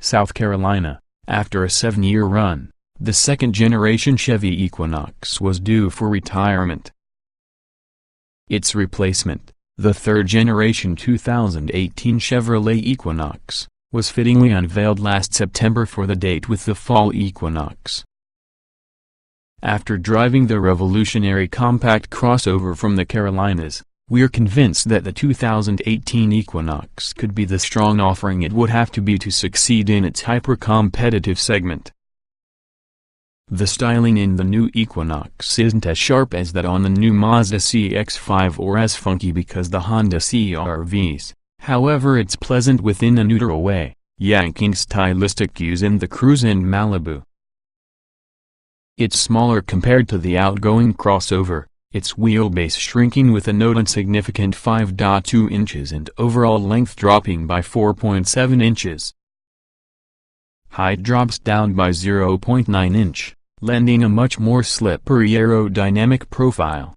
South Carolina. After a 7-year run, the second-generation Chevy Equinox was due for retirement. Its replacement, the third-generation 2018 Chevrolet Equinox, was fittingly unveiled last September for the date with the fall equinox. After driving the revolutionary compact crossover from the Carolinas, we're convinced that the 2018 Equinox could be the strong offering it would have to be to succeed in its hyper-competitive segment. The styling in the new Equinox isn't as sharp as that on the new Mazda CX-5 or as funky because the Honda CR-Vs, however it's pleasant within a neutral way, yanking stylistic cues in the Cruze and Malibu. It's smaller compared to the outgoing crossover, its wheelbase shrinking with a non-significant 5.2 inches and overall length dropping by 4.7 inches. Height drops down by 0.9 inch, lending a much more slippery aerodynamic profile.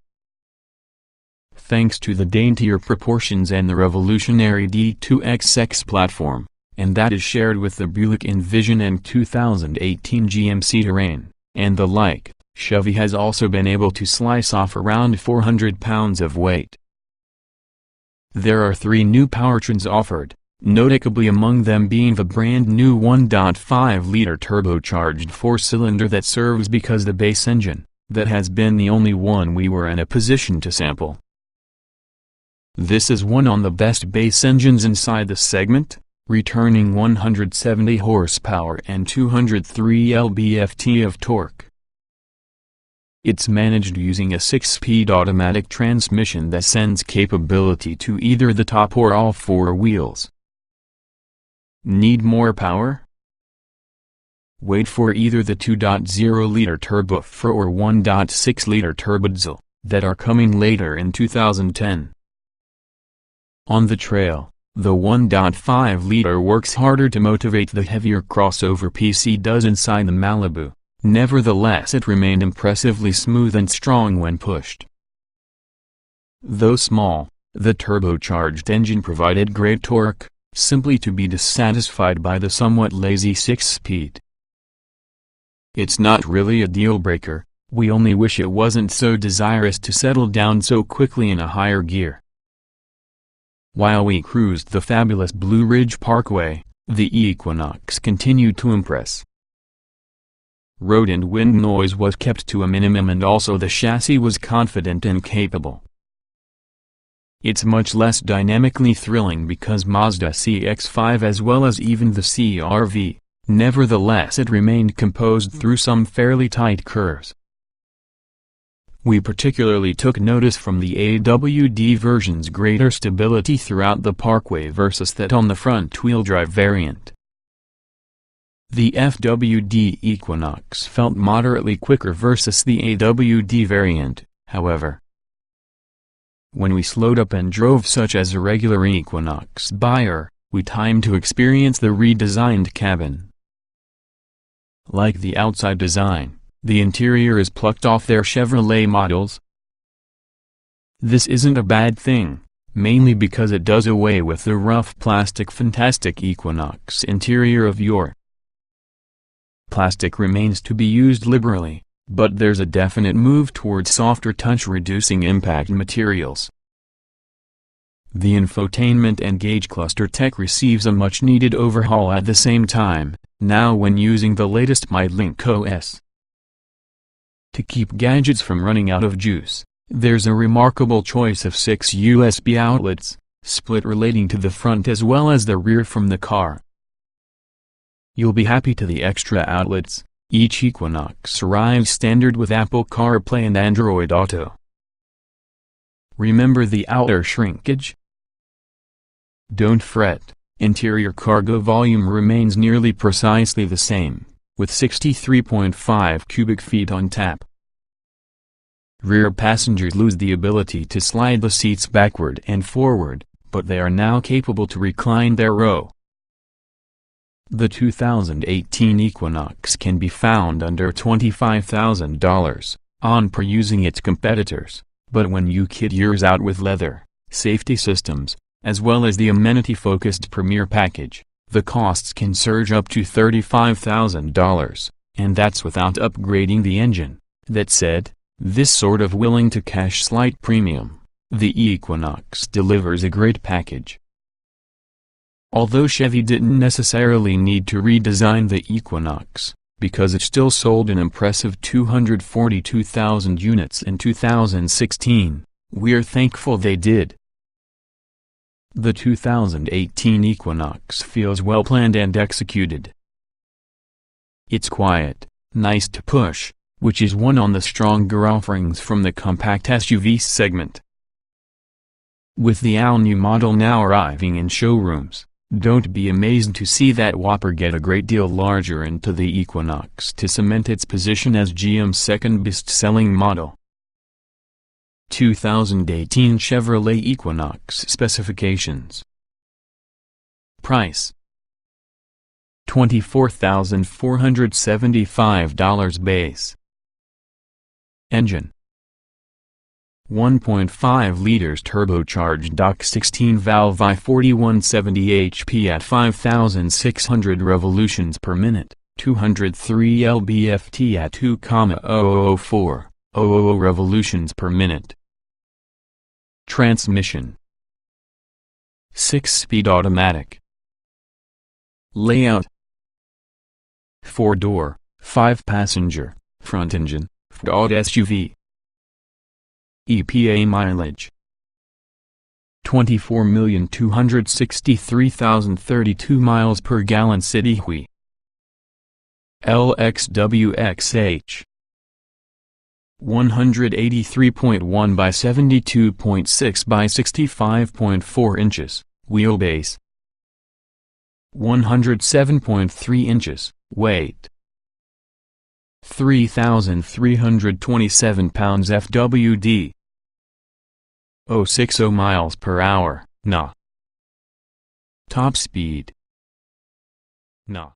Thanks to the daintier proportions and the revolutionary D2XX platform, and that is shared with the Buick Envision and 2018 GMC Terrain, and the like, Chevy has also been able to slice off around 400 pounds of weight. There are 3 new powertrains offered, notably among them being the brand new 1.5-liter turbocharged 4-cylinder that serves because the base engine, that has been the only one we were in a position to sample. This is one on the best base engines inside the segment, returning 170 horsepower and 203 lb-ft of torque. It's managed using a 6-speed automatic transmission that sends capability to either the top or all 4 wheels. Need more power? Wait for either the 2.0-liter turbo 4 or 1.6-liter turbodiesel, that are coming later in 2010. On the trail, the 1.5-liter works harder to motivate the heavier crossover PC does inside the Malibu. Nevertheless, it remained impressively smooth and strong when pushed. Though small, the turbocharged engine provided great torque, simply to be dissatisfied by the somewhat lazy 6-speed. It's not really a deal-breaker, we only wish it wasn't so desirous to settle down so quickly in a higher gear. While we cruised the fabulous Blue Ridge Parkway, the Equinox continued to impress. Road and wind noise was kept to a minimum and also the chassis was confident and capable. It's much less dynamically thrilling because Mazda CX-5 as well as even the CR-V, nevertheless it remained composed through some fairly tight curves. We particularly took notice from the AWD version's greater stability throughout the parkway versus that on the front-wheel drive variant. The FWD Equinox felt moderately quicker versus the AWD variant, however. When we slowed up and drove such as a regular Equinox buyer, we timed to experience the redesigned cabin. Like the outside design, the interior is plucked off their Chevrolet models. This isn't a bad thing, mainly because it does away with the rough plastic fantastic Equinox interior of yore. Plastic remains to be used liberally, but there's a definite move towards softer touch-reducing impact materials. The infotainment and gauge cluster tech receives a much-needed overhaul at the same time, now when using the latest MyLink OS. To keep gadgets from running out of juice, there's a remarkable choice of 6 USB outlets, split relating to the front as well as the rear from the car. You'll be happy to the extra outlets. Each Equinox arrives standard with Apple CarPlay and Android Auto. Remember the outer shrinkage? Don't fret, interior cargo volume remains nearly precisely the same, with 63.5 cubic feet on tap. Rear passengers lose the ability to slide the seats backward and forward, but they are now capable to recline their row. The 2018 Equinox can be found under $25,000, on par using its competitors, but when you kit yours out with leather, safety systems, as well as the amenity-focused Premier package, the costs can surge up to $35,000, and that's without upgrading the engine. That said, this sort of willing-to-cash slight premium, the Equinox delivers a great package. Although Chevy didn't necessarily need to redesign the Equinox, because it still sold an impressive 242,000 units in 2016, we're thankful they did. The 2018 Equinox feels well planned and executed. It's quiet, nice to push, which is one on the stronger offerings from the compact SUV segment. With the all-new model now arriving in showrooms, don't be amazed to see that whopper get a great deal larger into the Equinox to cement its position as GM's second best-selling model. 2018 Chevrolet Equinox specifications. Price: $24,475 base. Engine: 1.5 liters turbocharged .16-valve I-4170 HP at 5,600 revolutions per minute, 203 lb-ft at 2,004,000 revolutions per minute. Transmission: 6-speed automatic. Layout: 4-door, 5-passenger, front engine, Ford SUV. EPA mileage: 24,263,032 miles per gallon city hui. LXWXH: 183.1 by 72.6 by 65.4 inches, wheelbase 107.3 inches, weight 3,327 pounds FWD. 060 miles per hour, nah. Top speed, nah.